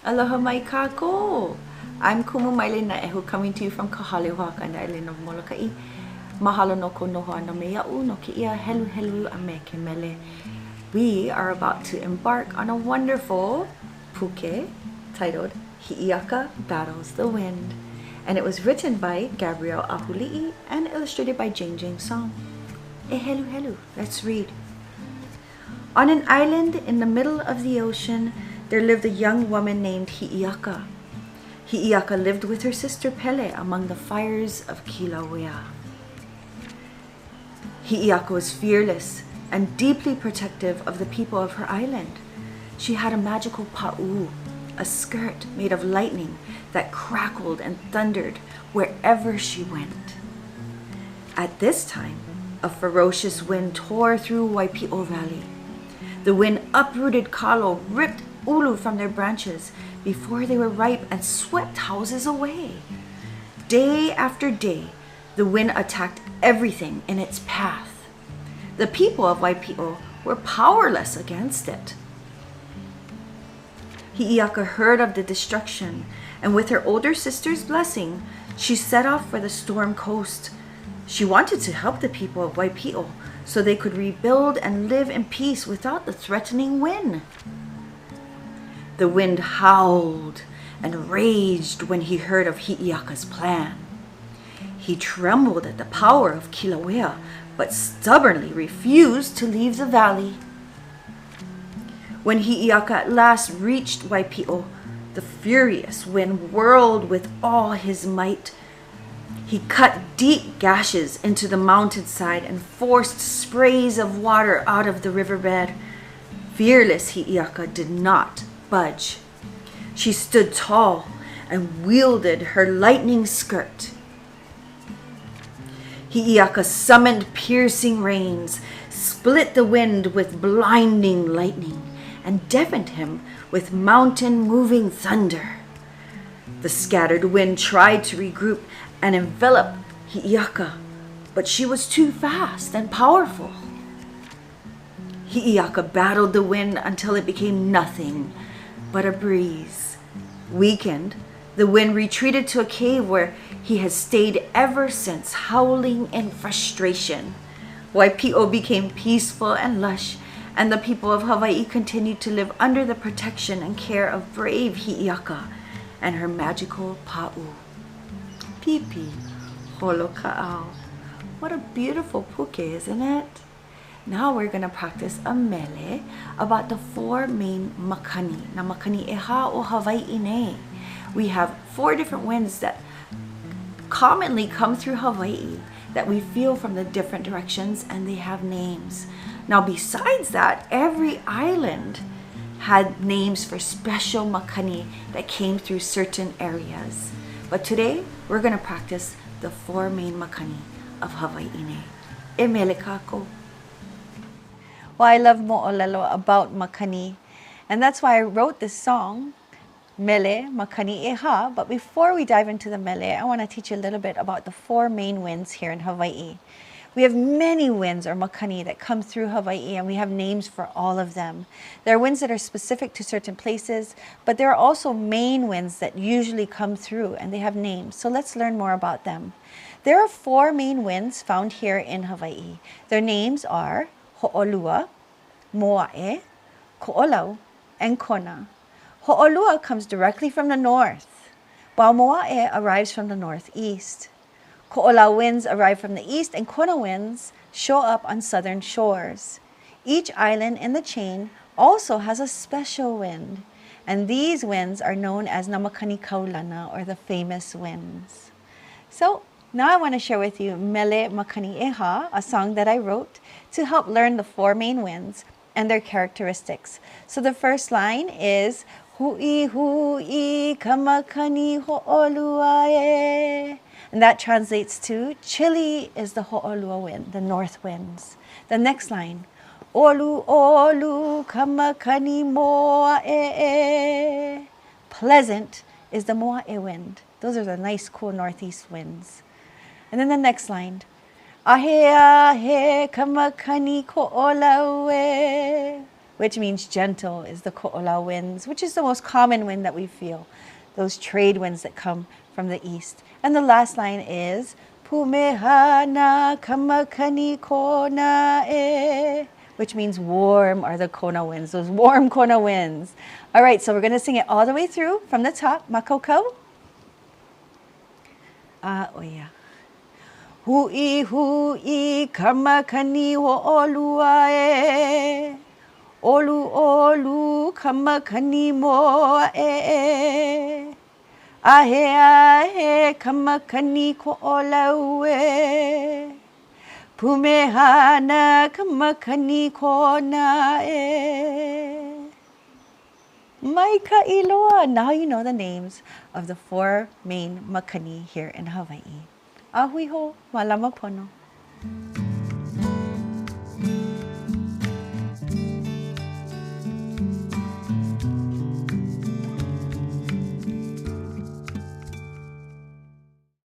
Aloha mai kako. I'm Kumu Maile na ehu coming to you from Hiʻiaka on the island of Molokai. Mahalo no konoha no me ia'u no ke ia Heluhelu a me ke Mele. We are about to embark on a wonderful puke titled Hiʻiaka Battles the Wind. And it was written by Gabrielle Ahuli'i and illustrated by Jing Tsong. Heluhelu. Let's read. On an island in the middle of the ocean, there lived a young woman named Hiʻiaka. Hiʻiaka lived with her sister Pele among the fires of Kilauea. Hiʻiaka was fearless and deeply protective of the people of her island. She had a magical pa'u, a skirt made of lightning that crackled and thundered wherever she went. At this time, a ferocious wind tore through Waipi'o Valley. The wind uprooted kalo, ripped ulu from their branches before they were ripe, and swept houses away. Day after day, the wind attacked everything in its path. The people of Waipi'o were powerless against it. Hiʻiaka heard of the destruction, and with her older sister's blessing, she set off for the storm coast. She wanted to help the people of Waipi'o so they could rebuild and live in peace without the threatening wind. The wind howled and raged when he heard of Hiʻiaka's plan. He trembled at the power of Kilauea, but stubbornly refused to leave the valley. When Hiʻiaka at last reached Waipi'o, the furious wind whirled with all his might. He cut deep gashes into the mountainside and forced sprays of water out of the riverbed. Fearless Hiʻiaka did not budge. She stood tall and wielded her lightning skirt. Hiʻiaka summoned piercing rains, split the wind with blinding lightning, and deafened him with mountain-moving thunder. The scattered wind tried to regroup and envelop Hiʻiaka, but she was too fast and powerful. Hiʻiaka battled the wind until it became nothing but a breeze. Weakened, the wind retreated to a cave where he has stayed ever since, howling in frustration. Waipi'o became peaceful and lush, and the people of Hawaii continued to live under the protection and care of brave Hiʻiaka and her magical pa'u. Pipi, holo ka'au. What a beautiful puke, isn't it? Now we're going to practice a mele about the four main makani. Na makani eha o Hawaii nei. We have four different winds that commonly come through Hawaii that we feel from the different directions, and they have names. Now besides that, every island had names for special makani that came through certain areas. But today, we're going to practice the four main makani of Hawaii nei. E mele kako. Well, I love mo'olelo about makani, and that's why I wrote this song, Mele, Makani Eha. But before we dive into the mele, I want to teach you a little bit about the four main winds here in Hawaii. We have many winds or makani that come through Hawaii, and we have names for all of them. There are winds that are specific to certain places, but there are also main winds that usually come through, and they have names. So let's learn more about them. There are four main winds found here in Hawaii. Their names are Ho'olua, Moa'e, Ko'olau, and Kona. Ho'olua comes directly from the north, while Moa'e arrives from the northeast. Ko'olau winds arrive from the east, and Kona winds show up on southern shores. Each island in the chain also has a special wind, and these winds are known as Namakani Kaulana, or the famous winds. So now I want to share with you Mele Makani Eha, a song that I wrote to help learn the four main winds and their characteristics. So the first line is Hui hui kamakani ho'olua e. And that translates to chilly is the ho'olua wind, the north winds. The next line, olu olu kamakani moa e. Pleasant is the moa e wind. Those are the nice, cool northeast winds. And then the next line, ahe ahe kamakani ko'olau e. which means gentle, is the ko'olau winds, which is the most common wind that we feel. Those trade winds that come from the east. And the last line is Pumehana kamakani kona e, which means warm are the kona winds, those warm kona winds. All right, so we're going to sing it all the way through from the top. Makoko. Oh yeah. Hui hui kamakani ho olua e. Olu olu kamakani moa e. Ahe ahe kamakani ko olau e. Pumehana kamakani ko na e. Maika iloa. Now you know the names of the 4 main makani here in Hawaii. Ahui ho, malama pono.